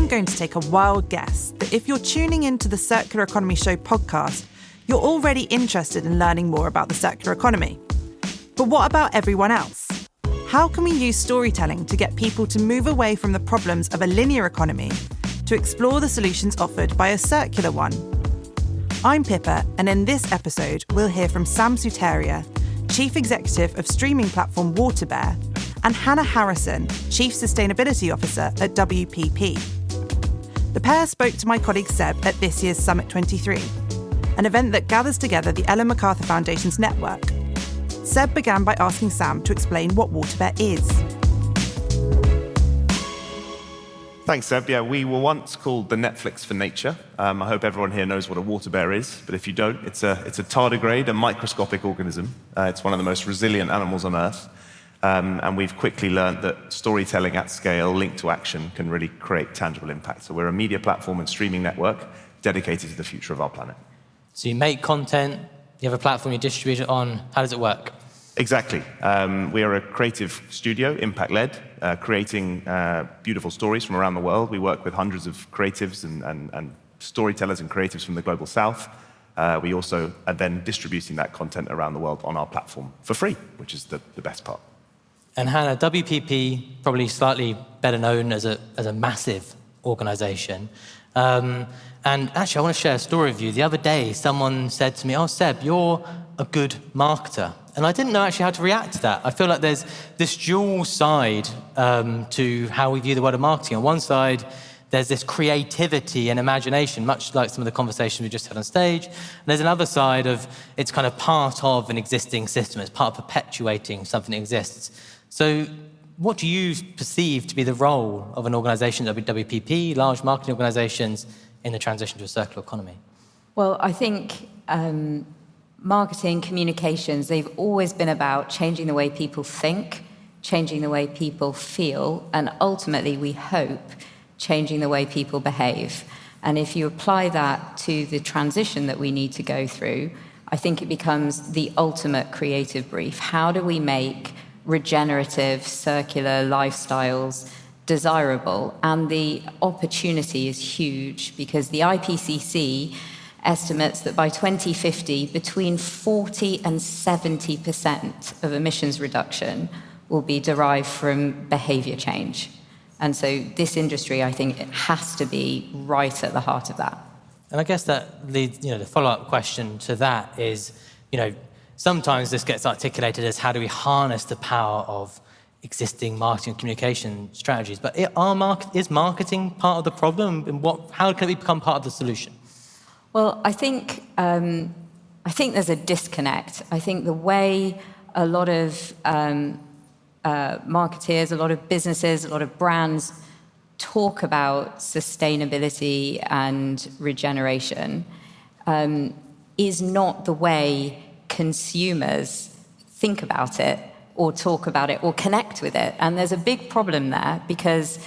going to take a wild guess that if you're tuning into the Circular Economy Show podcast, you're already interested in learning more about the circular economy. But what about everyone else? How can we use storytelling to get people to move away from the problems of a linear economy to explore the solutions offered by a circular one? I'm Pippa, and in this episode, we'll hear from Sam Sutaria, Chief Executive of streaming platform Waterbear, and Hannah Harrison, Chief Sustainability Officer at WPP. The pair spoke to my colleague Seb at this year's Summit 23, an event that gathers together the Ellen MacArthur Foundation's network. Seb began by asking Sam to explain what Waterbear is. Thanks, Seb. Yeah, we were once called the Netflix for nature. I hope everyone here knows what a water bear is, but if you don't, it's a tardigrade, a microscopic organism. It's one of the most resilient animals on Earth, and we've quickly learned that storytelling at scale, linked to action, can really create tangible impact. So we're a media platform and streaming network dedicated to the future of our planet. So you make content, you have a platform you distribute it on. How does it work? Exactly. We are a creative studio, impact-led, creating beautiful stories from around the world. We work with hundreds of creatives and storytellers and creatives from the global south. We also are then distributing that content around the world on our platform for free, which is the best part. And Hannah, WPP, probably slightly better known as a massive organisation. And actually, I want to share a story with you. The other day, someone said to me, "Oh, Seb, you're a good marketer." And I didn't know actually how to react to that. I feel like there's this dual side to how we view the world of marketing. On one side, there's this creativity and imagination, much like some of the conversations we just had on stage. And there's another side of it's kind of part of an existing system. It's part of perpetuating something that exists. So what do you perceive to be the role of an organisation, WPP, large marketing organisations, in the transition to a circular economy? Well, I think marketing, communications, they've always been about changing the way people think, changing the way people feel, and ultimately, we hope, changing the way people behave. And if you apply that to the transition that we need to go through, I think it becomes the ultimate creative brief. How do we make regenerative, circular lifestyles desirable? And the opportunity is huge because the IPCC estimates that by 2050, between 40 and 70% of emissions reduction will be derived from behaviour change. And so this industry, I think, it has to be right at the heart of that. And I guess that leads, the follow-up question to that is, sometimes this gets articulated as how do we harness the power of existing marketing and communication strategies. But is marketing part of the problem? And how can it become part of the solution? Well, I think there's a disconnect. I think the way a lot of marketeers, a lot of businesses, a lot of brands talk about sustainability and regeneration is not the way consumers think about it or talk about it or connect with it. And there's a big problem there because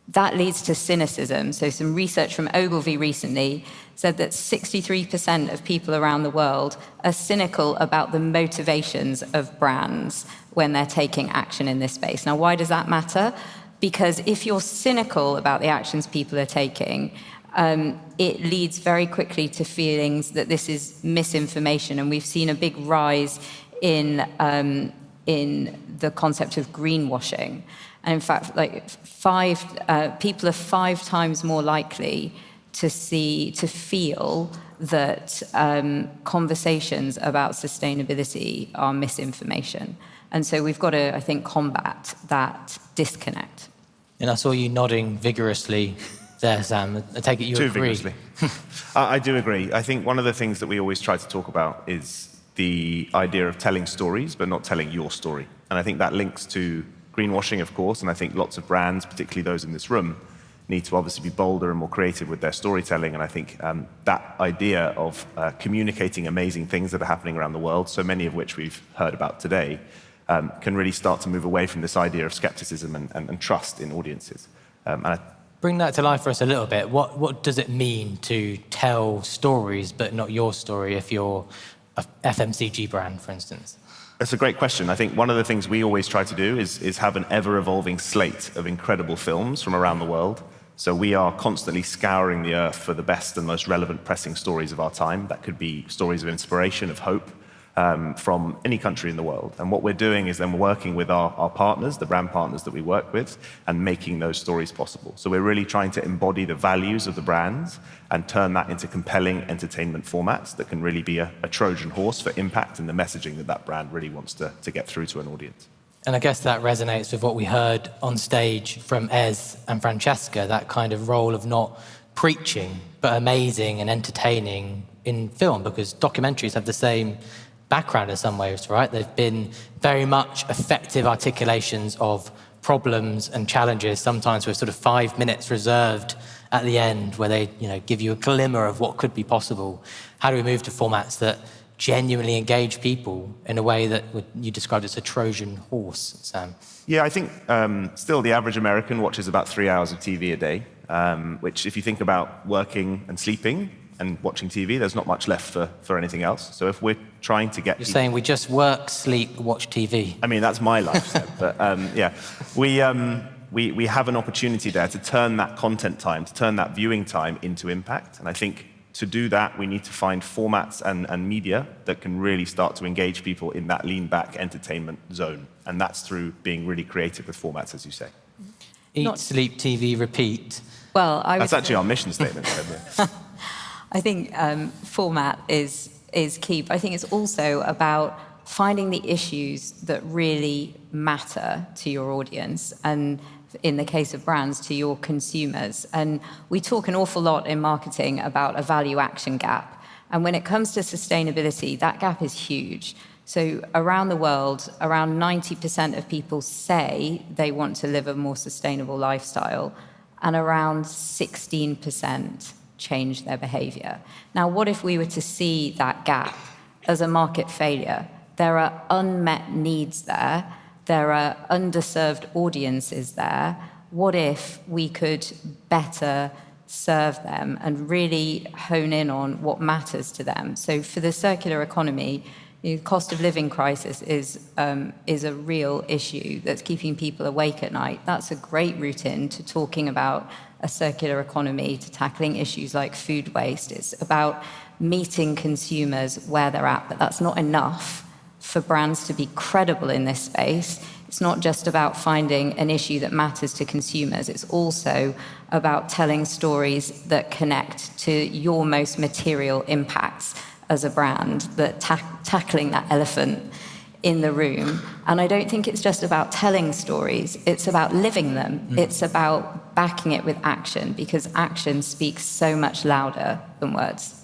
that leads to cynicism. So some research from Ogilvy recently said that 63% of people around the world are cynical about the motivations of brands when they're taking action in this space. Now, why does that matter? Because if you're cynical about the actions people are taking, it leads very quickly to feelings that this is misinformation. And we've seen a big rise in the concept of greenwashing. And in fact, people are 5 times more likely to feel that conversations about sustainability are misinformation. And so we've got to, I think, combat that disconnect. And I saw you nodding vigorously there, Sam. I take it you agree. Too vigorously. I do agree. I think one of the things that we always try to talk about is the idea of telling stories, but not telling your story. And I think that links to greenwashing, of course, and I think lots of brands, particularly those in this room, need to obviously be bolder and more creative with their storytelling. And I think that idea of communicating amazing things that are happening around the world, so many of which we've heard about today, can really start to move away from this idea of skepticism and trust in audiences. Bring that to life for us a little bit. What does it mean to tell stories but not your story if you're a FMCG brand, for instance? That's a great question. I think one of the things we always try to do is have an ever-evolving slate of incredible films from around the world. So we are constantly scouring the earth for the best and most relevant pressing stories of our time. That could be stories of inspiration, of hope, from any country in the world. And what we're doing is then working with our partners, the brand partners that we work with, and making those stories possible. So we're really trying to embody the values of the brands and turn that into compelling entertainment formats that can really be a Trojan horse for impact and the messaging that that brand really wants to get through to an audience. And I guess that resonates with what we heard on stage from Ez and Francesca, that kind of role of not preaching, but amazing and entertaining in film, because documentaries have the same background in some ways, right? They've been very much effective articulations of problems and challenges, sometimes with sort of 5 minutes reserved at the end where they, give you a glimmer of what could be possible. How do we move to formats that genuinely engage people in a way that you described as a Trojan horse, Sam? Yeah, I think still the average American watches about 3 hours of TV a day, which if you think about working and sleeping and watching TV, there's not much left for anything else. So if we're trying to get... You're saying we just work, sleep, watch TV. I mean, that's my life, Seb, but yeah. We have an opportunity there to turn that content time, to turn that viewing time into impact. And I think to do that, we need to find formats and media that can really start to engage people in that lean-back entertainment zone. And that's through being really creative with formats, as you say. Eat, sleep, TV, repeat. Well, that's actually our mission statement. I think format is key, but I think it's also about finding the issues that really matter to your audience, and in the case of brands, to your consumers. And we talk an awful lot in marketing about a value-action gap. And when it comes to sustainability, that gap is huge. So around the world, around 90% of people say they want to live a more sustainable lifestyle, and around 16% change their behavior. Now, what if we were to see that gap as a market failure? There are unmet needs there. There are underserved audiences there. What if we could better serve them and really hone in on what matters to them? So for the circular economy, the cost of living crisis is a real issue that's keeping people awake at night. That's a great route in to talking about a circular economy, to tackling issues like food waste. It's about meeting consumers where they're at, but that's not enough for brands to be credible in this space. It's not just about finding an issue that matters to consumers. It's also about telling stories that connect to your most material impacts as a brand, that tackling that elephant in the room. And I don't think it's just about telling stories, it's about living them. It's about backing it with action, because action speaks so much louder than words.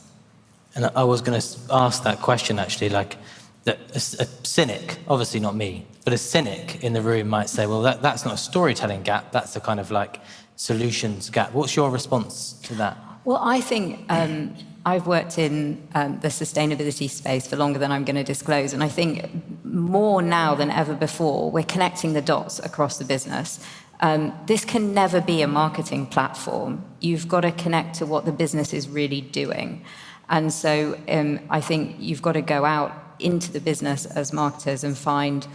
And I was going to ask that question, actually, like, that a cynic, obviously not me, but a cynic in the room might say, well, that's not a storytelling gap, that's a kind of like solutions gap. What's your response to that? Well, I think I've worked in the sustainability space for longer than I'm going to disclose, and I think more now than ever before, we're connecting the dots across the business. This can never be a marketing platform. You've got to connect to what the business is really doing. And so I think you've got to go out into the business as marketers and find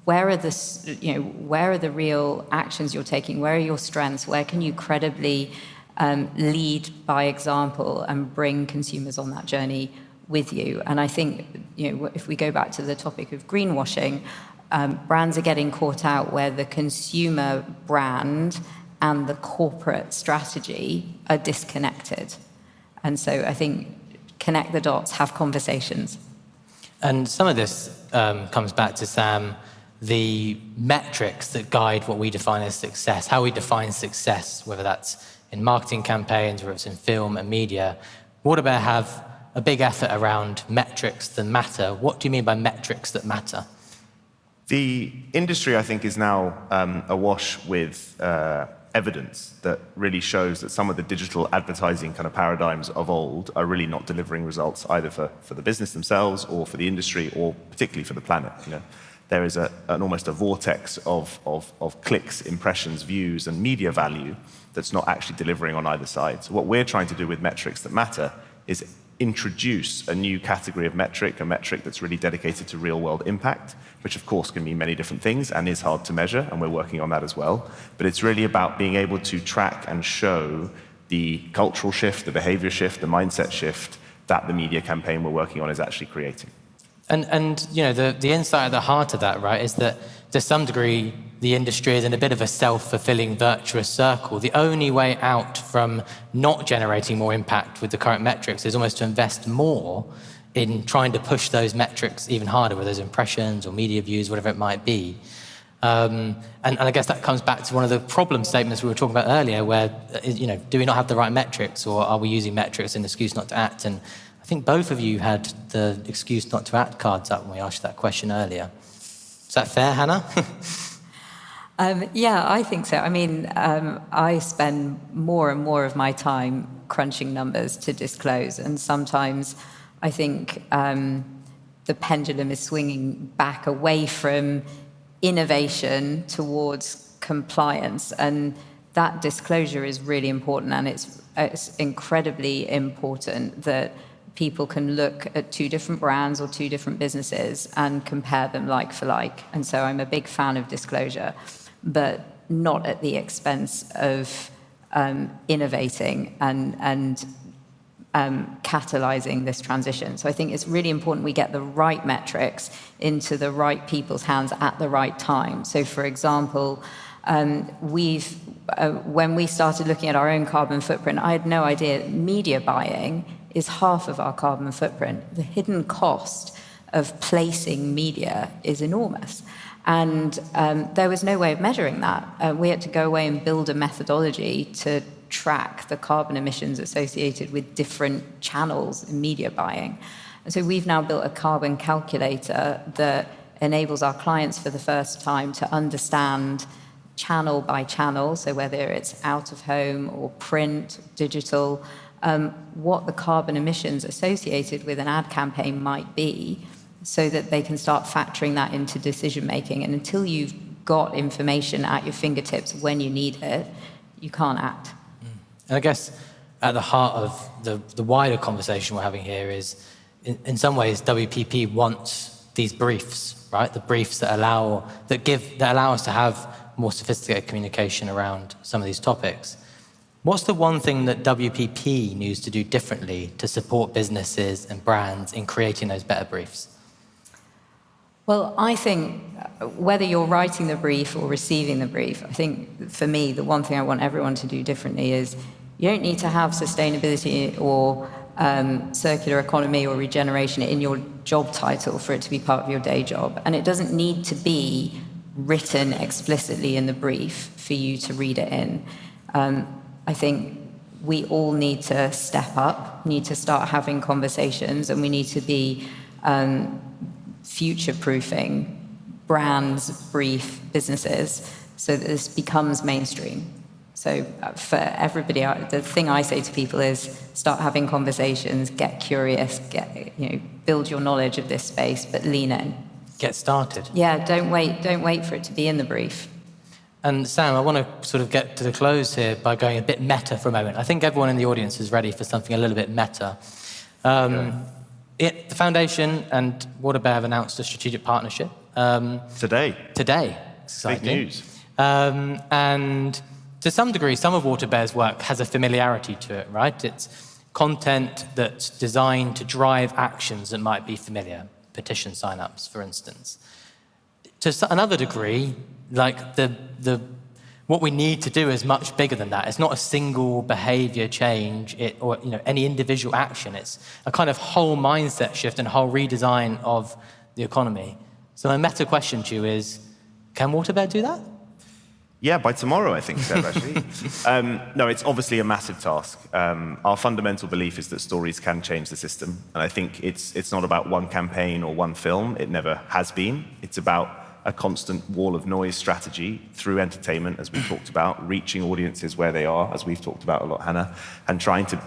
where are the real actions you're taking, where are your strengths, where can you credibly lead by example and bring consumers on that journey with you. And I think, if we go back to the topic of greenwashing, brands are getting caught out where the consumer brand and the corporate strategy are disconnected. And so I think connect the dots, have conversations. And some of this comes back to, Sam, the metrics that guide what we define as success, how we define success, whether that's in marketing campaigns, whether it's in film and media. Waterbear have a big effort around metrics that matter. What do you mean by metrics that matter? The industry, I think, is now awash with evidence that really shows that some of the digital advertising kind of paradigms of old are really not delivering results either for the business themselves or for the industry or particularly for the planet. There is almost a vortex of clicks, impressions, views, and media value that's not actually delivering on either side. So what we're trying to do with metrics that matter is introduce a new category of metric, a metric that's really dedicated to real-world impact, which of course can mean many different things and is hard to measure, and we're working on that as well. But it's really about being able to track and show the cultural shift, the behavior shift, the mindset shift that the media campaign we're working on is actually creating. And you know, the insight at the heart of that, right, is that to some degree, the industry is in a bit of a self-fulfilling virtuous circle. The only way out from not generating more impact with the current metrics is almost to invest more in trying to push those metrics even harder, whether those impressions or media views, whatever it might be. And I guess that comes back to one of the problem statements we were talking about earlier, where, you know, do we not have the right metrics, or are we using metrics as an excuse not to act? And I think both of you had the excuse not to act cards up when we asked that question earlier. Is that fair, Hannah? Yeah, I think so. I mean, I spend more and more of my time crunching numbers to disclose, and sometimes I think the pendulum is swinging back away from innovation towards compliance, and that disclosure is really important, and it's incredibly important that people can look at two different brands or two different businesses and compare them like for like. And so I'm a big fan of disclosure, but not at the expense of innovating and catalyzing this transition. So I think it's really important we get the right metrics into the right people's hands at the right time. So for example, when we started looking at our own carbon footprint, I had no idea media buying is half of our carbon footprint. The hidden cost of placing media is enormous. And there was no way of measuring that. We had to go away and build a methodology to track the carbon emissions associated with different channels in media buying. And so we've now built a carbon calculator that enables our clients for the first time to understand channel by channel, so whether it's out of home or print, digital, what the carbon emissions associated with an ad campaign might be, so that they can start factoring that into decision making. And until you've got information at your fingertips when you need it, you can't act. And I guess at the heart of the wider conversation we're having here is, in some ways, WPP wants these briefs, right? The briefs that allow us to have more sophisticated communication around some of these topics. What's the one thing that WPP needs to do differently to support businesses and brands in creating those better briefs? Well, I think whether you're writing the brief or receiving the brief, I think for me, the one thing I want everyone to do differently is you don't need to have sustainability or circular economy or regeneration in your job title for it to be part of your day job. And it doesn't need to be written explicitly in the brief for you to read it in. I think we all need to step up, need to start having conversations, and we need to be future-proofing brands, brief businesses, so that this becomes mainstream. So for everybody, the thing I say to people is start having conversations, get curious, build your knowledge of this space, but lean in. Get started. Yeah, don't wait for it to be in the brief. And Sam, I want to sort of get to the close here by going a bit meta for a moment. I think everyone in the audience is ready for something a little bit meta. The Foundation and Waterbear have announced a strategic partnership. Today. Exciting. Big news. And to some degree, some of Waterbear's work has a familiarity to it, right? It's content that's designed to drive actions that might be familiar. Petition sign-ups, for instance. To another degree, like what we need to do is much bigger than that. It's not a single behavior change or any individual action. It's a kind of whole mindset shift and whole redesign of the economy. So my meta question to you is, can Waterbear do that? Yeah, by tomorrow, I think, Seb, actually. No, it's obviously a massive task. Our fundamental belief is that stories can change the system. And I think it's not about one campaign or one film. It never has been. It's about a constant wall of noise strategy through entertainment, as we've talked about, reaching audiences where they are, as we've talked about a lot, Hannah, and trying to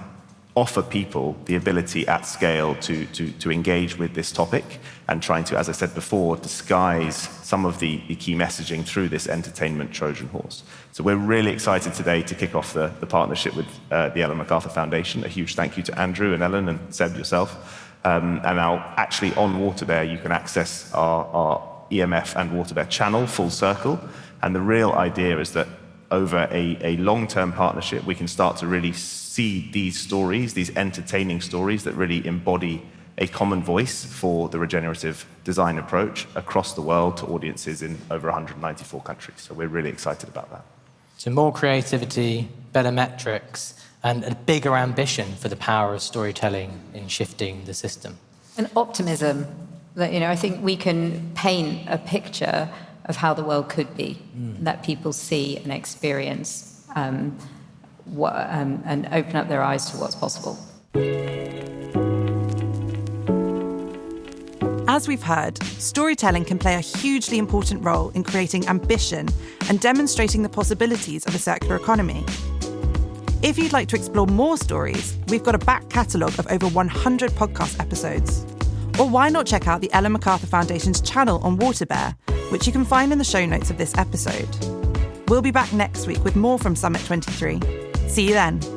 offer people the ability at scale to engage with this topic and trying to, as I said before, disguise some of the key messaging through this entertainment Trojan horse. So we're really excited today to kick off the partnership with the Ellen MacArthur Foundation. A huge thank you to Andrew and Ellen and Seb yourself. And now actually on Waterbear, you can access our EMF and Waterbear channel, Full Circle. And the real idea is that over a long-term partnership, we can start to really see these stories, these entertaining stories that really embody a common voice for the regenerative design approach across the world to audiences in over 194 countries. So we're really excited about that. So more creativity, better metrics, and a bigger ambition for the power of storytelling in shifting the system. And optimism. That, I think we can paint a picture of how the world could be, that people see and experience, and open up their eyes to what's possible. As we've heard, storytelling can play a hugely important role in creating ambition and demonstrating the possibilities of a circular economy. If you'd like to explore more stories, we've got a back catalogue of over 100 podcast episodes. Or why not check out the Ellen MacArthur Foundation's channel on Waterbear, which you can find in the show notes of this episode. We'll be back next week with more from Summit 23. See you then.